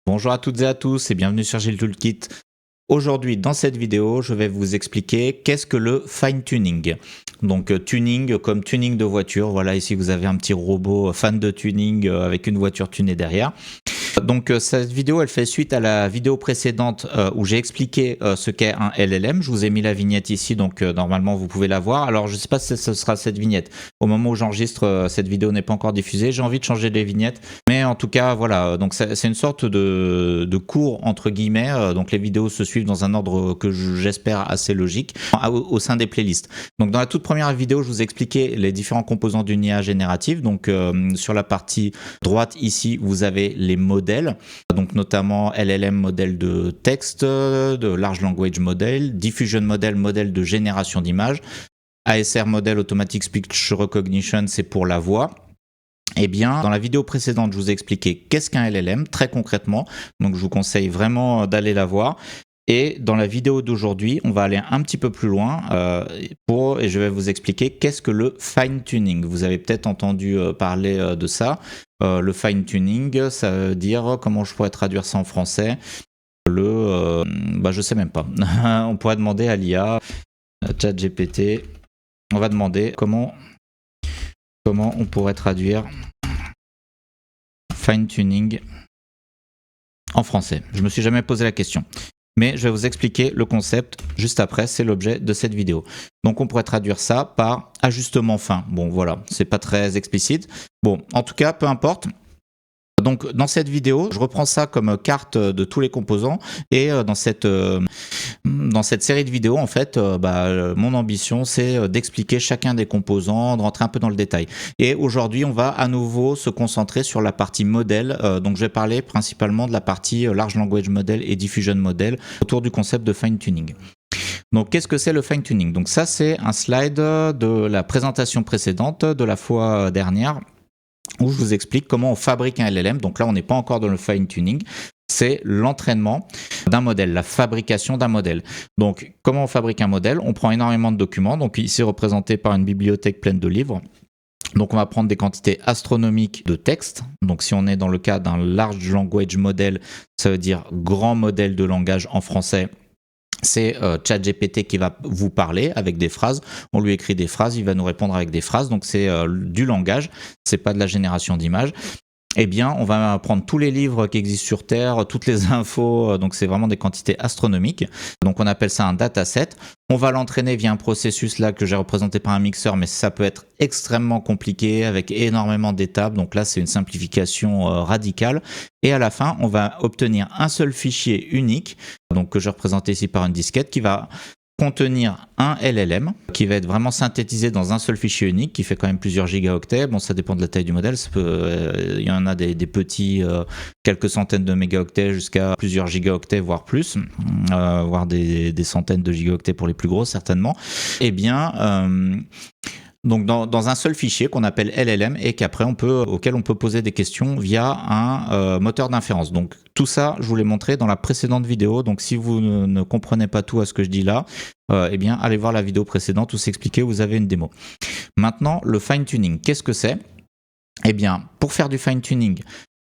Bonjour à toutes et à tous et bienvenue sur Gilles Toolkit. Aujourd'hui, dans cette vidéo, je vais vous expliquer qu'est-ce que le fine-tuning. Donc tuning comme tuning de voiture. Voilà, ici vous avez un petit robot fan de tuning avec une voiture tunée derrière. Donc cette vidéo elle fait suite à la vidéo précédente où j'ai expliqué ce qu'est un LLM. Je vous ai mis la vignette ici, donc normalement vous pouvez la voir. Alors je ne sais pas si ce sera cette vignette. Au moment où j'enregistre, cette vidéo n'est pas encore diffusée. J'ai envie de changer les vignettes, mais en tout cas voilà. Donc c'est une sorte de cours entre guillemets. Donc les vidéos se suivent dans un ordre que j'espère assez logique au sein des playlists. Donc dans la toute première vidéo, je vous ai expliqué les différents composants d'une IA générative. Donc sur la partie droite ici, vous avez les modèles, donc notamment LLM modèle de texte, de Large Language Model, Diffusion Model, modèle de génération d'images, ASR Model, Automatic Speech Recognition, c'est pour la voix. Eh bien, dans la vidéo précédente, je vous ai expliqué qu'est-ce qu'un LLM, très concrètement, donc je vous conseille vraiment d'aller la voir. Et dans la vidéo d'aujourd'hui, on va aller un petit peu plus loin et je vais vous expliquer qu'est-ce que le fine-tuning. Vous avez peut-être entendu parler de ça. Le fine-tuning, ça veut dire, comment je pourrais traduire ça en français? Je sais même pas. On pourrait demander à l'IA, ChatGPT, on va demander comment on pourrait traduire fine-tuning en français. Je me suis jamais posé la question. Mais je vais vous expliquer le concept juste après, c'est l'objet de cette vidéo. Donc on pourrait traduire ça par ajustement fin. Bon voilà, c'est pas très explicite. Bon, en tout cas, peu importe. Donc dans cette vidéo, je reprends ça comme carte de tous les composants et dans cette série de vidéos, en fait, mon ambition, c'est d'expliquer chacun des composants, de rentrer un peu dans le détail. Et aujourd'hui, on va à nouveau se concentrer sur la partie modèle. Donc je vais parler principalement de la partie Large Language Model et Diffusion Model autour du concept de fine-tuning. Donc, qu'est-ce que c'est le fine-tuning? Donc ça, c'est un slide de la présentation précédente de la fois dernière, où je vous explique comment on fabrique un LLM. Donc là, on n'est pas encore dans le fine-tuning. C'est l'entraînement d'un modèle, la fabrication d'un modèle. Donc, comment on fabrique un modèle? On prend énormément de documents, donc ici représenté par une bibliothèque pleine de livres. Donc, on va prendre des quantités astronomiques de texte. Donc, si on est dans le cas d'un large language model, ça veut dire grand modèle de langage en français. C'est ChatGPT qui va vous parler avec des phrases. On lui écrit des phrases, il va nous répondre avec des phrases. Donc c'est du langage, c'est pas de la génération d'images. Eh bien, on va prendre tous les livres qui existent sur Terre, toutes les infos, donc c'est vraiment des quantités astronomiques. Donc on appelle ça un dataset. On va l'entraîner via un processus là que j'ai représenté par un mixeur, mais ça peut être extrêmement compliqué avec énormément d'étapes. Donc là, c'est une simplification radicale. Et à la fin, on va obtenir un seul fichier unique, donc que je représente ici par une disquette, qui va contenir un LLM qui va être vraiment synthétisé dans un seul fichier unique qui fait quand même plusieurs gigaoctets. Bon, ça dépend de la taille du modèle. Il y en a des petits, quelques centaines de mégaoctets jusqu'à plusieurs gigaoctets, voire plus, voire des centaines de gigaoctets pour les plus gros, certainement. Eh bien, donc dans un seul fichier qu'on appelle LLM et auquel on peut poser des questions via un moteur d'inférence. Donc tout ça, je vous l'ai montré dans la précédente vidéo. Donc si vous ne comprenez pas tout à ce que je dis là, eh bien allez voir la vidéo précédente où c'est expliqué, vous avez une démo. Maintenant, le fine-tuning, qu'est-ce que c'est? Eh bien, pour faire du fine-tuning,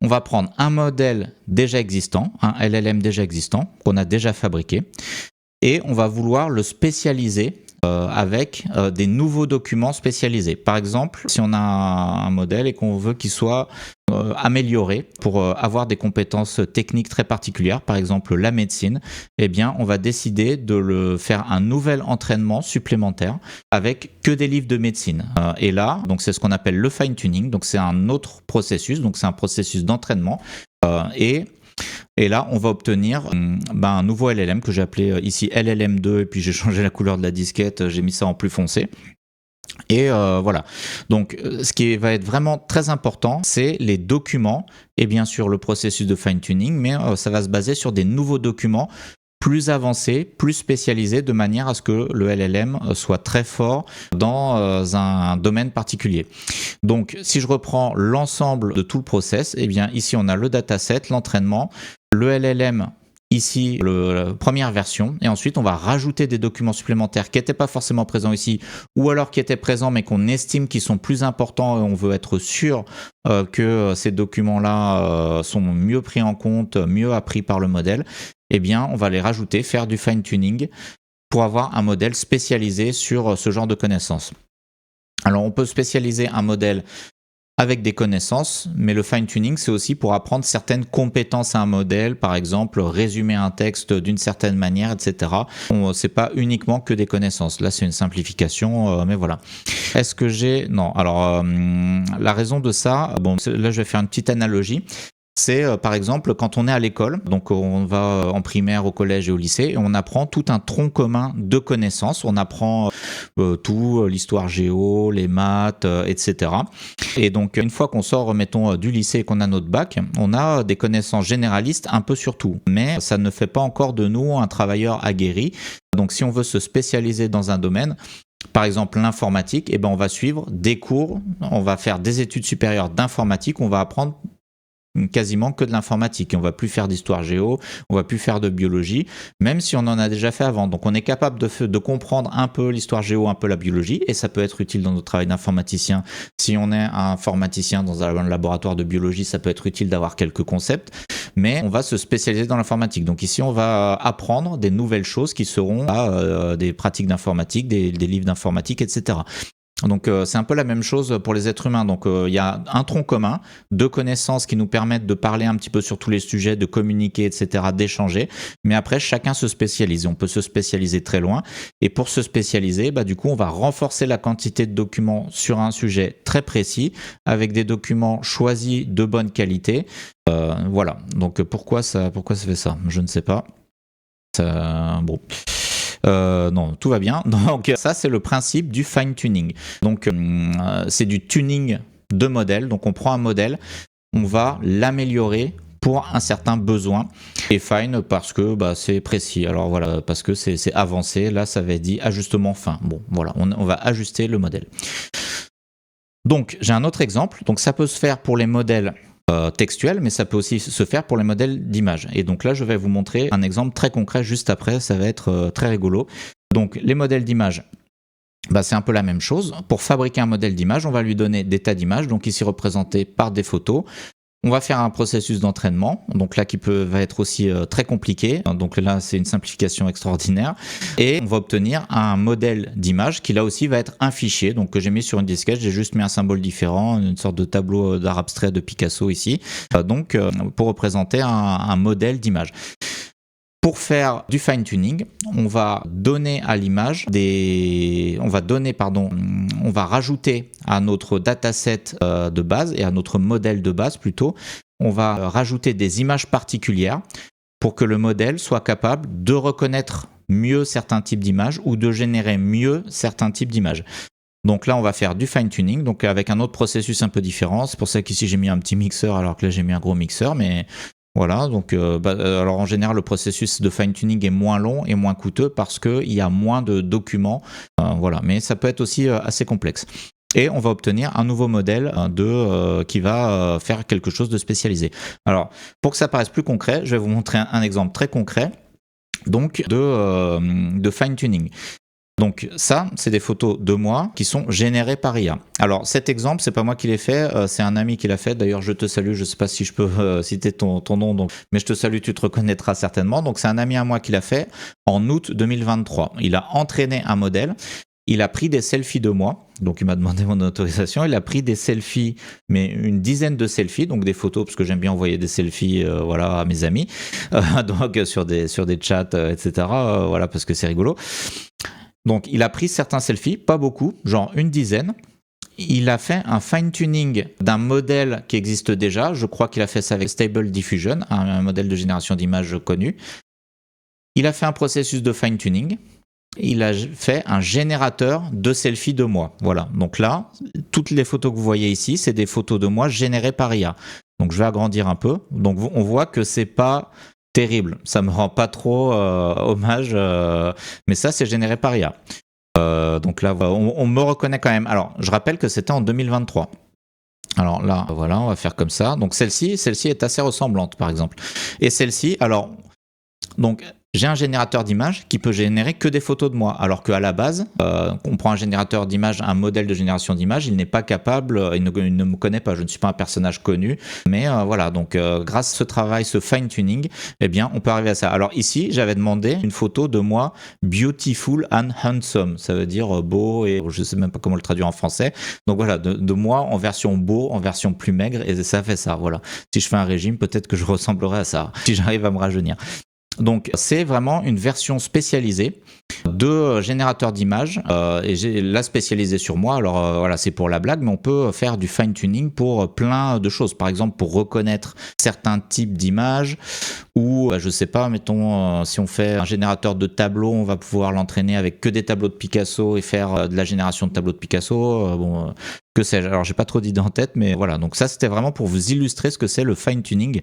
on va prendre un modèle déjà existant, un LLM déjà existant, qu'on a déjà fabriqué, et on va vouloir le spécialiser avec des nouveaux documents spécialisés. Par exemple, si on a un modèle et qu'on veut qu'il soit amélioré pour avoir des compétences techniques très particulières, par exemple la médecine, eh bien, on va décider de le faire un nouvel entraînement supplémentaire avec que des livres de médecine. Et là, donc c'est ce qu'on appelle le fine-tuning. Donc c'est un autre processus. Donc c'est un processus d'entraînement et là, on va obtenir un nouveau LLM que j'ai appelé ici LLM2 et puis j'ai changé la couleur de la disquette, j'ai mis ça en plus foncé. Et voilà. Donc, ce qui va être vraiment très important, c'est les documents et bien sûr le processus de fine-tuning, mais ça va se baser sur des nouveaux documents plus avancé, plus spécialisé, de manière à ce que le LLM soit très fort dans un domaine particulier. Donc, si je reprends l'ensemble de tout le process, eh bien ici on a le dataset, l'entraînement, le LLM ici la première version, et ensuite on va rajouter des documents supplémentaires qui n'étaient pas forcément présents ici, ou alors qui étaient présents mais qu'on estime qu'ils sont plus importants et on veut être sûr que ces documents-là sont mieux pris en compte, mieux appris par le modèle. Eh bien on va les rajouter, faire du fine-tuning pour avoir un modèle spécialisé sur ce genre de connaissances. Alors on peut spécialiser un modèle avec des connaissances, mais le fine-tuning, c'est aussi pour apprendre certaines compétences à un modèle, par exemple résumer un texte d'une certaine manière, etc. C'est pas uniquement que des connaissances. Là, c'est une simplification, mais voilà. Est-ce que j'ai... Non, alors la raison de ça, bon, là, je vais faire une petite analogie. C'est par exemple quand on est à l'école, donc on va en primaire, au collège et au lycée, et on apprend tout un tronc commun de connaissances. On apprend tout, l'histoire géo, les maths, etc. Et donc une fois qu'on sort, mettons, du lycée et qu'on a notre bac, on a des connaissances généralistes un peu sur tout. Mais ça ne fait pas encore de nous un travailleur aguerri. Donc si on veut se spécialiser dans un domaine, par exemple l'informatique, eh ben on va suivre des cours, on va faire des études supérieures d'informatique, on va apprendre quasiment que de l'informatique. On va plus faire d'histoire géo, on va plus faire de biologie, même si on en a déjà fait avant. Donc on est capable de comprendre un peu l'histoire géo, un peu la biologie, et ça peut être utile dans notre travail d'informaticien. Si on est un informaticien dans un laboratoire de biologie, ça peut être utile d'avoir quelques concepts, mais on va se spécialiser dans l'informatique. Donc ici, on va apprendre des nouvelles choses qui seront des pratiques d'informatique, des livres d'informatique, etc. Donc c'est un peu la même chose pour les êtres humains. Donc il y a un tronc commun de connaissances qui nous permettent de parler un petit peu sur tous les sujets, de communiquer, etc., d'échanger. Mais après, chacun se spécialise. On peut se spécialiser très loin. Et pour se spécialiser, du coup, on va renforcer la quantité de documents sur un sujet très précis, avec des documents choisis de bonne qualité. Voilà. Donc pourquoi ça fait ça? Je ne sais pas. Bon. Non, tout va bien. Donc ça, c'est le principe du fine-tuning. Donc c'est du tuning de modèle. Donc on prend un modèle, on va l'améliorer pour un certain besoin. Et fine parce que c'est précis. Alors voilà, parce que c'est avancé. Là, ça va être dit ajustement fin. Bon, voilà, on va ajuster le modèle. Donc j'ai un autre exemple. Donc ça peut se faire pour les modèles textuel, mais ça peut aussi se faire pour les modèles d'images. Et donc là, je vais vous montrer un exemple très concret juste après, ça va être très rigolo. Donc les modèles d'images, c'est un peu la même chose. Pour fabriquer un modèle d'image, on va lui donner des tas d'images, donc ici représentés par des photos. On va faire un processus d'entraînement, donc là qui va être aussi très compliqué, donc là c'est une simplification extraordinaire, et on va obtenir un modèle d'image qui là aussi va être un fichier, donc que j'ai mis sur une disquette, j'ai juste mis un symbole différent, une sorte de tableau d'art abstrait de Picasso ici, donc pour représenter un modèle d'image. Pour faire du fine-tuning, on va donner à l'image on va rajouter à notre dataset de base et à notre modèle de base plutôt, on va rajouter des images particulières pour que le modèle soit capable de reconnaître mieux certains types d'images ou de générer mieux certains types d'images. Donc là, on va faire du fine-tuning, donc avec un autre processus un peu différent. C'est pour ça qu'ici j'ai mis un petit mixeur alors que là j'ai mis un gros mixeur, mais voilà, donc alors en général le processus de fine-tuning est moins long et moins coûteux parce qu'il y a moins de documents, voilà, mais ça peut être aussi assez complexe. Et on va obtenir un nouveau modèle qui va faire quelque chose de spécialisé. Alors, pour que ça paraisse plus concret, je vais vous montrer un exemple très concret donc de fine-tuning. Donc ça, c'est des photos de moi qui sont générées par IA. Alors cet exemple, c'est pas moi qui l'ai fait, c'est un ami qui l'a fait. D'ailleurs, je te salue, je sais pas si je peux citer ton nom, donc, mais je te salue, tu te reconnaîtras certainement. Donc c'est un ami à moi qui l'a fait en août 2023. Il a entraîné un modèle, il a pris des selfies de moi, donc il m'a demandé mon autorisation, il a pris des selfies, mais une dizaine de selfies, donc des photos, parce que j'aime bien envoyer des selfies à mes amis, donc sur des chats, etc., voilà, parce que c'est rigolo. Donc, il a pris certains selfies, pas beaucoup, genre une dizaine. Il a fait un fine-tuning d'un modèle qui existe déjà. Je crois qu'il a fait ça avec Stable Diffusion, un modèle de génération d'images connu. Il a fait un processus de fine-tuning. Il a fait un générateur de selfies de moi. Voilà. Donc là, toutes les photos que vous voyez ici, c'est des photos de moi générées par IA. Donc, je vais agrandir un peu. Donc, on voit que c'est pas terrible, ça me rend pas trop hommage, mais ça c'est généré par IA. Donc là, on me reconnaît quand même. Alors, je rappelle que c'était en 2023. Alors là, voilà, on va faire comme ça. Donc celle-ci est assez ressemblante, par exemple. Et celle-ci, alors, Donc, j'ai un générateur d'images qui peut générer que des photos de moi, alors qu'à la base, on prend un générateur d'images, un modèle de génération d'images, il n'est pas capable, il ne me connaît pas, je ne suis pas un personnage connu, mais voilà, donc grâce à ce travail, ce fine-tuning, eh bien, on peut arriver à ça. Alors ici, j'avais demandé une photo de moi beautiful and handsome, ça veut dire beau et je ne sais même pas comment le traduire en français, donc voilà, de moi en version beau, en version plus maigre, et ça fait ça, voilà. Si je fais un régime, peut-être que je ressemblerai à ça, si j'arrive à me rajeunir. Donc c'est vraiment une version spécialisée de générateur d'images et j'ai la spécialisée sur moi. Alors voilà, c'est pour la blague, mais on peut faire du fine tuning pour plein de choses. Par exemple, pour reconnaître certains types d'images ou je sais pas, mettons si on fait un générateur de tableaux, on va pouvoir l'entraîner avec que des tableaux de Picasso et faire de la génération de tableaux de Picasso. Que sais-je. Alors j'ai pas trop d'idées en tête, mais voilà. Donc ça c'était vraiment pour vous illustrer ce que c'est le fine tuning.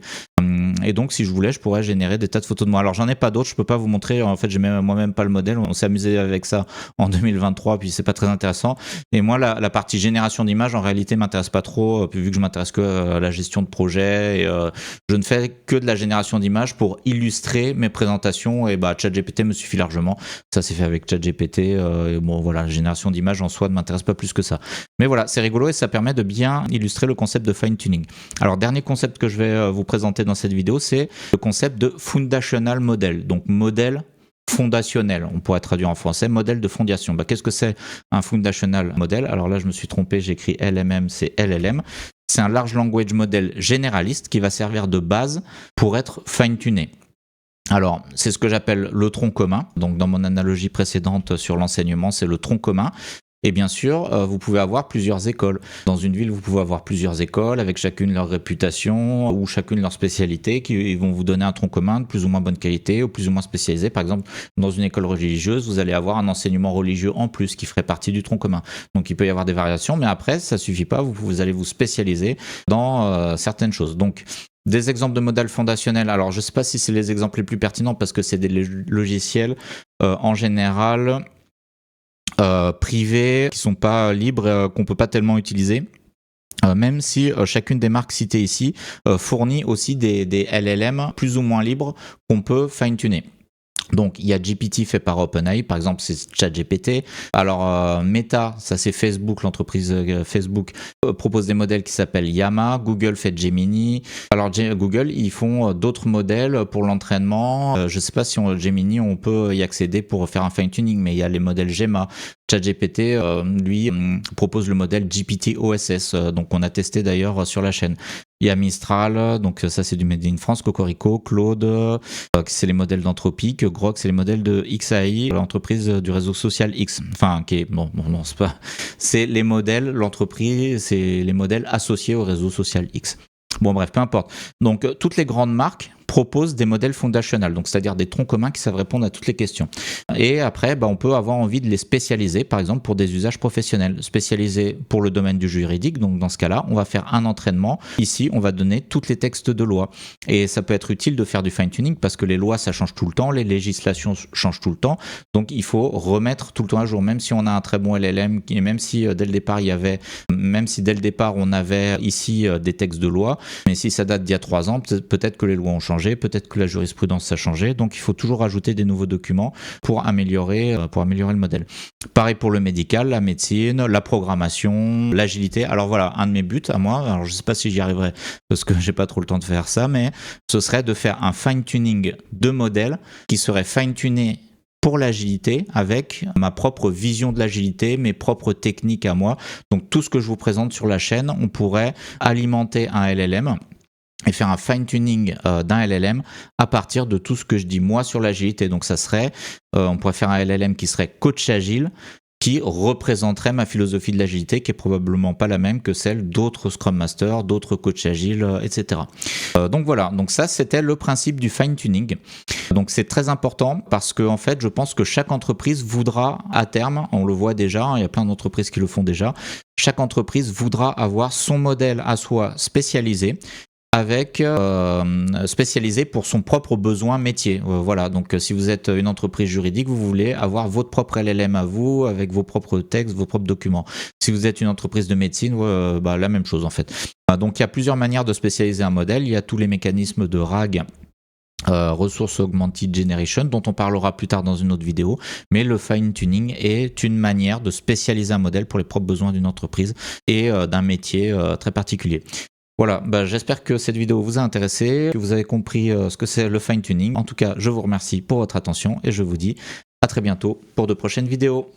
Et donc si je voulais, je pourrais générer des tas de photos de moi. Alors j'en ai pas d'autres, je peux pas vous montrer. En fait, j'ai moi-même pas le modèle. On s'est amusé avec ça en 2023, puis c'est pas très intéressant. Et moi, la partie génération d'images, en réalité, m'intéresse pas trop, vu que je m'intéresse que à la gestion de projet. Et, je ne fais que de la génération d'images pour illustrer mes présentations. Et ChatGPT me suffit largement. Ça c'est fait avec ChatGPT. Et bon, voilà, la génération d'images en soi ne m'intéresse pas plus que ça. Mais voilà, c'est rigolo et ça permet de bien illustrer le concept de fine tuning. Alors, dernier concept que je vais vous présenter dans cette vidéo, c'est le concept de foundational model. Donc, modèle fondationnel, on pourrait traduire en français, modèle de fondation. Qu'est-ce que c'est un foundational model? Alors là, je me suis trompé, j'ai écrit LMM, c'est LLM. C'est un large language model généraliste qui va servir de base pour être fine-tuné. Alors, c'est ce que j'appelle le tronc commun. Donc, dans mon analogie précédente sur l'enseignement, c'est le tronc commun. Et bien sûr, vous pouvez avoir plusieurs écoles. Dans une ville, vous pouvez avoir plusieurs écoles avec chacune leur réputation ou chacune leur spécialité qui vont vous donner un tronc commun de plus ou moins bonne qualité ou plus ou moins spécialisé. Par exemple, dans une école religieuse, vous allez avoir un enseignement religieux en plus qui ferait partie du tronc commun. Donc, il peut y avoir des variations, mais après, ça suffit pas. Vous allez vous spécialiser dans certaines choses. Donc, des exemples de modèles fondationnels. Alors, je ne sais pas si c'est les exemples les plus pertinents parce que c'est des logiciels en général privés qui sont pas libres, qu'on peut pas tellement utiliser. Même si chacune des marques citées ici fournit aussi des LLM plus ou moins libres qu'on peut fine-tuner. Donc, il y a GPT fait par OpenAI, par exemple, c'est ChatGPT. Alors, Meta, ça c'est Facebook, l'entreprise Facebook, propose des modèles qui s'appellent Llama. Google fait Gemini. Alors, Google, ils font d'autres modèles pour l'entraînement. Je ne sais pas si Gemini, on peut y accéder pour faire un fine-tuning, mais il y a les modèles Gemma. ChatGPT, lui, propose le modèle GPT OSS, donc on a testé d'ailleurs sur la chaîne. Il y a Mistral, donc ça c'est du Made in France, Cocorico, Claude, c'est les modèles d'Anthropic, Grok, c'est les modèles de XAI, l'entreprise du réseau social X. Enfin, qui est, non, c'est pas, c'est les modèles, l'entreprise, c'est les modèles associés au réseau social X. Bon bref, peu importe. Donc toutes les grandes marques proposent des modèles fondationaux, donc c'est-à-dire des troncs communs qui savent répondre à toutes les questions. Et après, on peut avoir envie de les spécialiser, par exemple pour des usages professionnels, spécialisés pour le domaine du juridique. Donc dans ce cas-là, on va faire un entraînement. Ici, on va donner tous les textes de loi. Et ça peut être utile de faire du fine-tuning parce que les lois, ça change tout le temps, les législations changent tout le temps. Donc il faut remettre tout le temps à jour, même si on a un très bon LLM, et même si dès le départ on avait ici des textes de loi, mais si ça date d'il y a 3 ans, peut-être que les lois ont changé, peut-être que la jurisprudence a changé, donc il faut toujours ajouter des nouveaux documents pour améliorer le modèle. Pareil pour le médical, la médecine, la programmation, l'agilité. Alors voilà, un de mes buts à moi, alors je sais pas si j'y arriverai parce que j'ai pas trop le temps de faire ça, mais ce serait de faire un fine-tuning de modèle qui serait fine-tuné pour l'agilité avec ma propre vision de l'agilité, mes propres techniques à moi. Donc tout ce que je vous présente sur la chaîne, on pourrait alimenter un LLM et faire un fine-tuning d'un LLM à partir de tout ce que je dis moi sur l'agilité. Donc ça serait, on pourrait faire un LLM qui serait coach agile, qui représenterait ma philosophie de l'agilité, qui est probablement pas la même que celle d'autres Scrum Masters, d'autres coachs agiles, etc. Donc voilà, donc ça c'était le principe du fine-tuning. Donc c'est très important parce que en fait, je pense que chaque entreprise voudra à terme, on le voit déjà, il y a plein d'entreprises qui le font déjà, chaque entreprise voudra avoir son modèle à soi spécialisé, avec spécialisé pour son propre besoin métier. Voilà, donc si vous êtes une entreprise juridique, vous voulez avoir votre propre LLM à vous, avec vos propres textes, vos propres documents. Si vous êtes une entreprise de médecine, la même chose en fait. Donc il y a plusieurs manières de spécialiser un modèle, il y a tous les mécanismes de RAG Resource Augmented Generation, dont on parlera plus tard dans une autre vidéo, mais le fine-tuning est une manière de spécialiser un modèle pour les propres besoins d'une entreprise et d'un métier très particulier. Voilà, j'espère que cette vidéo vous a intéressé, que vous avez compris ce que c'est le fine-tuning. En tout cas, je vous remercie pour votre attention et je vous dis à très bientôt pour de prochaines vidéos.